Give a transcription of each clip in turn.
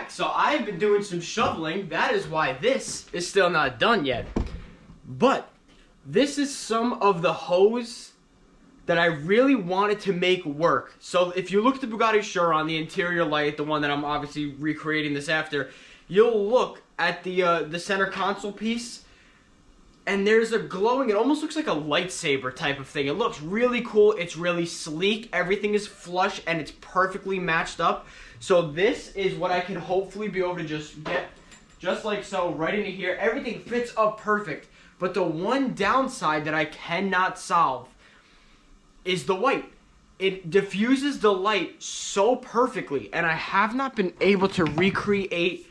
back. So I've been doing some shoveling. That is why this is still not done yet. But this is some of the hose that I really wanted to make work. So if you look at the Bugatti Chiron, the interior light, the one that I'm obviously recreating this after, you'll look at the center console piece, and there's a glowing, it almost looks like a lightsaber type of thing. It looks really cool, it's really sleek, everything is flush, and it's perfectly matched up. So this is what I can hopefully be able to just get, just like so, right into here. Everything fits up perfect. But the one downside that I cannot solve is the white. It diffuses the light so perfectly, and I have not been able to recreate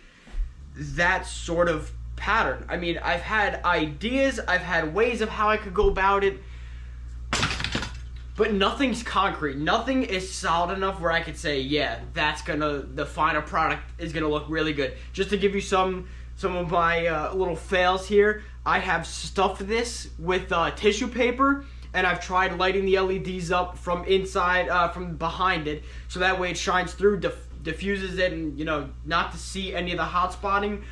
that sort of pattern. I mean, I've had ideas, I've had ways of how I could go about it, but nothing's concrete. Nothing is solid enough where I could say, yeah, the final product is gonna look really good. Just to give you some of my little fails here, I have stuffed this with tissue paper, and I've tried lighting the LEDs up from inside, from behind it, so that way it shines through, diffuses it, and, you know, not to see any of the hot spotting.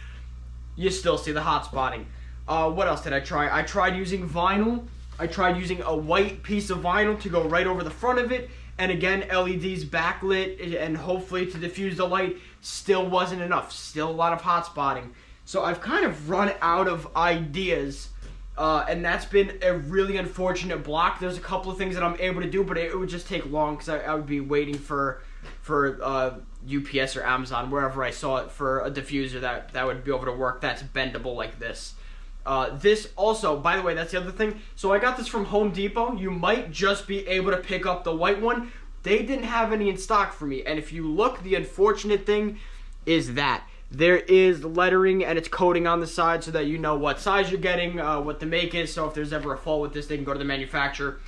You still see the hot spotting. What else did I try? I tried using vinyl. I tried using a white piece of vinyl to go right over the front of it, and again, LEDs backlit, and hopefully to diffuse the light. Still wasn't enough. Still a lot of hot spotting. So I've kind of run out of ideas. And that's been a really unfortunate block. There's a couple of things that I'm able to do, but it would just take long because I would be waiting for UPS or Amazon, wherever I saw it, for a diffuser that would be able to work that's bendable like this. This also, by the way, that's the other thing. So I got this from Home Depot. You might just be able to pick up the white one. They didn't have any in stock for me. And if you look, the unfortunate thing is that there is lettering and it's coating on the side so that you know what size you're getting, what the make is. So if there's ever a fault with this, they can go to the manufacturer.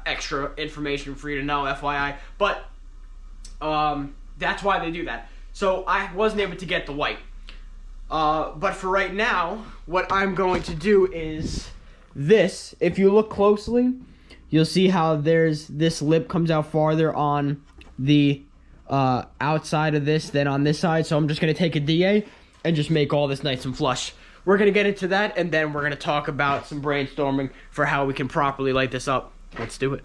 Extra information for you to know, FYI. But that's why they do that. So I wasn't able to get the white. But for right now, what I'm going to do is this. If you look closely, you'll see how there's this lip comes out farther on the outside of this than on this side. So I'm just going to take a DA and just make all this nice and flush. We're going to get into that, and then we're going to talk about some brainstorming for how we can properly light this up. Let's do it.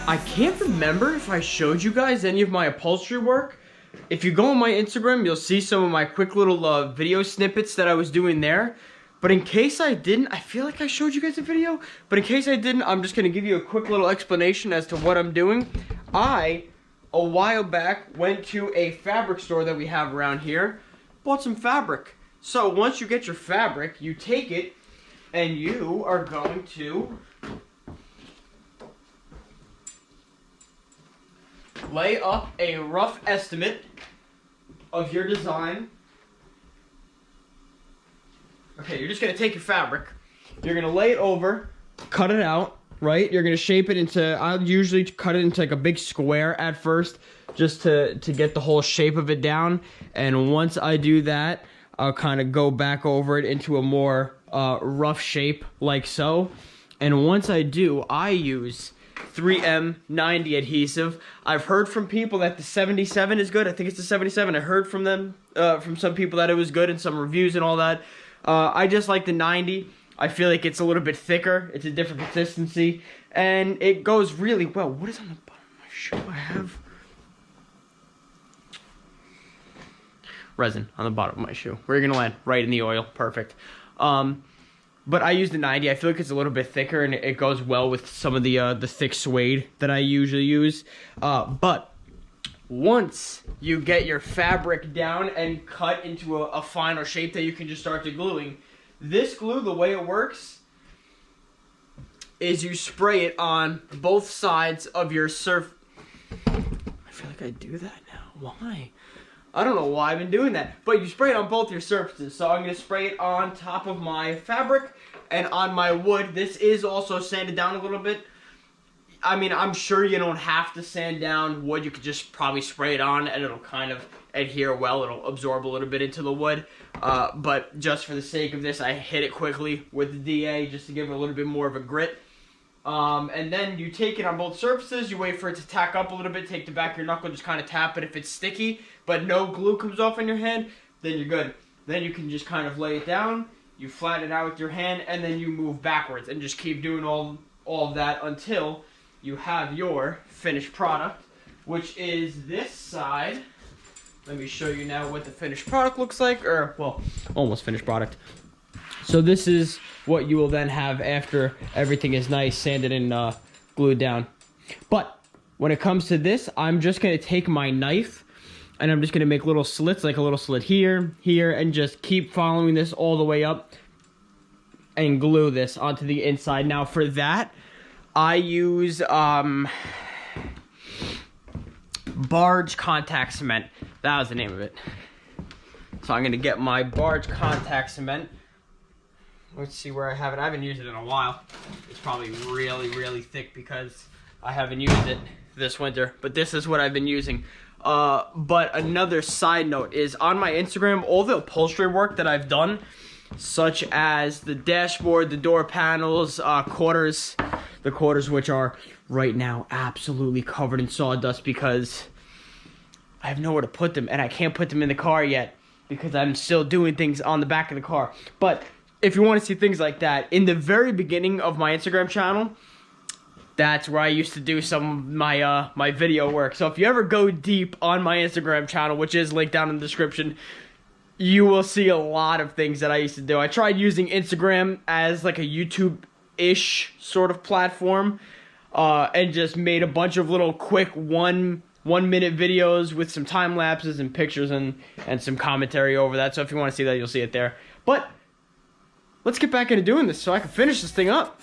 I can't remember if I showed you guys any of my upholstery work. If you go on my Instagram, you'll see some of my quick little video snippets that I was doing there. But in case I didn't, I feel like I showed you guys a video. But in case I didn't, I'm just going to give you a quick little explanation as to what I'm doing. A while back, went to a fabric store that we have around here. Bought some fabric. So once you get your fabric, you take it and you are going to lay up a rough estimate of your design. Okay, you're just going to take your fabric, you're going to lay it over, cut it out, right? You're going to shape it into, I'll usually cut it into like a big square at first, just to get the whole shape of it down. And once I do that, I'll kind of go back over it into a more rough shape like so. And once I do, I use 3M 90 adhesive. I've heard from people that the 77 is good. I think it's the 77. I heard from them, from some people that it was good and some reviews and all that. I just like the 90. I feel like it's a little bit thicker. It's a different consistency. And it goes really well. What is on the bottom of my shoe? I have... resin on the bottom of my shoe. Where you're gonna land? Right in the oil. Perfect. But I use the 90. I feel like it's a little bit thicker and it goes well with some of the thick suede that I usually use. But once you get your fabric down and cut into a final shape that you can just start to gluing, this glue, the way it works is you spray it on both sides of your surf. I feel like I do that now. Why? I don't know why I've been doing that. But you spray it on both your surfaces. So I'm going to spray it on top of my fabric and on my wood. This is also sanded down a little bit. I mean, I'm sure you don't have to sand down wood. You could just probably spray it on and it'll kind of adhere well. It'll absorb a little bit into the wood. But just for the sake of this, I hit it quickly with the DA just to give it a little bit more of a grit. And then you take it on both surfaces. You wait for it to tack up a little bit. Take the back of your knuckle, just kind of tap it. If it's sticky, but no glue comes off on your hand, then you're good. Then you can just kind of lay it down. You flatten it out with your hand, and then you move backwards and just keep doing all of that until you have your finished product, which is this side. Let me show you now what the finished product looks like, or, well, almost finished product. So this is what you will then have after everything is nice, sanded and glued down. But when it comes to this, I'm just going to take my knife and I'm just going to make little slits, like a little slit here, here, and just keep following this all the way up and glue this onto the inside. Now for that, I use Barge Contact Cement. That was the name of it. So I'm going to get my Barge Contact Cement. Let's see where I have it. I haven't used it in a while. It's probably really, really thick because I haven't used it this winter. But this is what I've been using. But another side note is on my Instagram, all the upholstery work that I've done, such as the dashboard, the door panels, quarters, the quarters which are right now absolutely covered in sawdust because I have nowhere to put them and I can't put them in the car yet because I'm still doing things on the back of the car. But if you want to see things like that, in the very beginning of my Instagram channel, that's where I used to do some of my my video work. So if you ever go deep on my Instagram channel, which is linked down in the description, you will see a lot of things that I used to do. I tried using Instagram as like a YouTube-ish sort of platform, and just made a bunch of little quick one-minute videos with some time lapses and pictures and some commentary over that. So if you want to see that, you'll see it there. But let's get back into doing this so I can finish this thing up.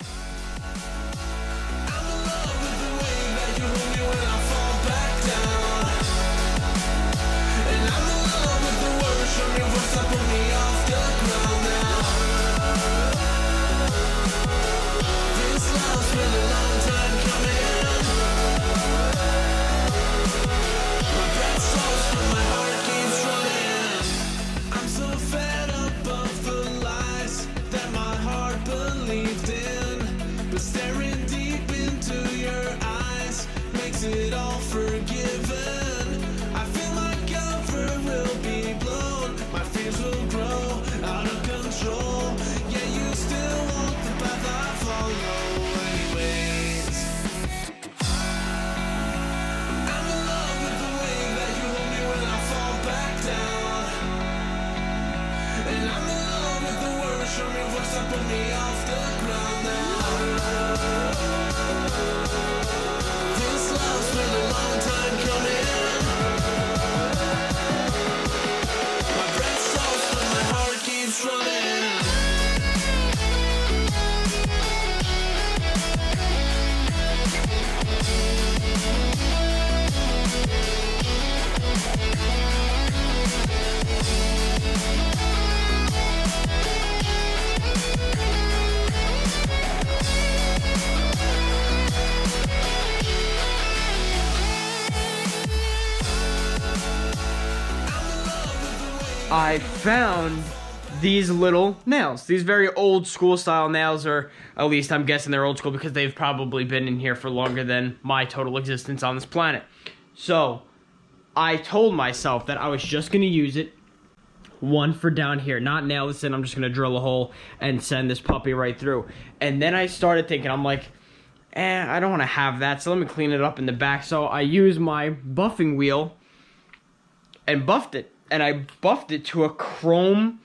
It all forgiven. I feel my comfort will be blown. My fears will grow out of control. Yeah, you still walk the path I follow anyways. I'm in love with the way that you hold me when I fall back down. And I'm in love with the words from your voice that put me off the ground now. Love's been a long time coming. My breath slows but my heart keeps running. I found these little nails. These very old school style nails, or at least I'm guessing they're old school because they've probably been in here for longer than my total existence on this planet. So I told myself that I was just going to use it, one for down here, not nail this in. I'm just going to drill a hole and send this puppy right through. And then I started thinking, I'm like, I don't want to have that, so let me clean it up in the back. So I used my buffing wheel and buffed it. and I buffed it to a chrome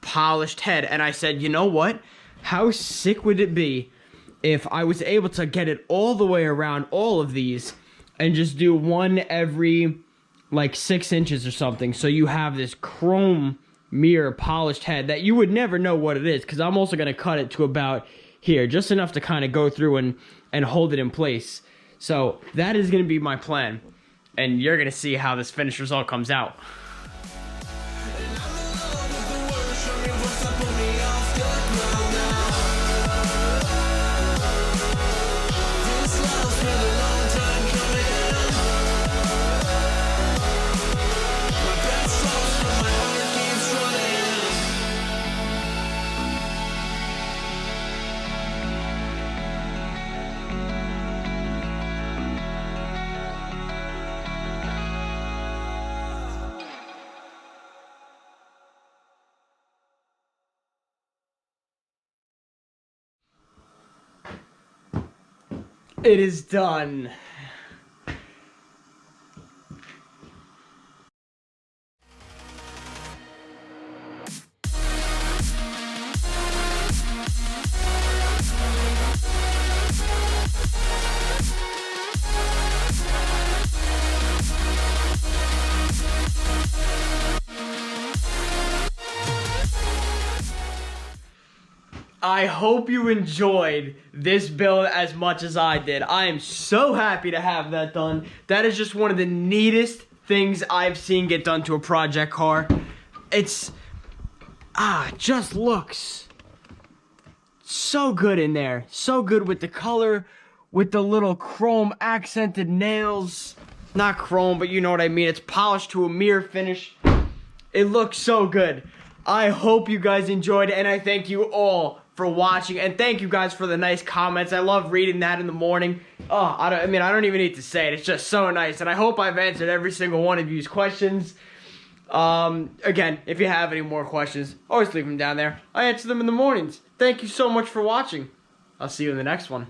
polished head. And I said, you know what? How sick would it be if I was able to get it all the way around all of these and just do one every like 6 inches or something, so you have this chrome mirror polished head that you would never know what it is, because I'm also going to cut it to about here, just enough to kind of go through and hold it in place. So that is going to be my plan, and you're going to see how this finished result comes out. It is done. I hope you enjoyed this build as much as I did. I am so happy to have that done. That is just one of the neatest things I've seen get done to a project car. It's, just looks so good in there. So good with the color, with the little chrome accented nails. Not chrome, but you know what I mean. It's polished to a mirror finish. It looks so good. I hope you guys enjoyed it, and I thank you all for watching, and thank you guys for the nice comments. I love reading that in the morning. Oh, I don't even need to say it. It's just so nice, and I hope I've answered every single one of you's questions. Again, if you have any more questions, always leave them down there. I answer them in the mornings. Thank you so much for watching. I'll see you in the next one.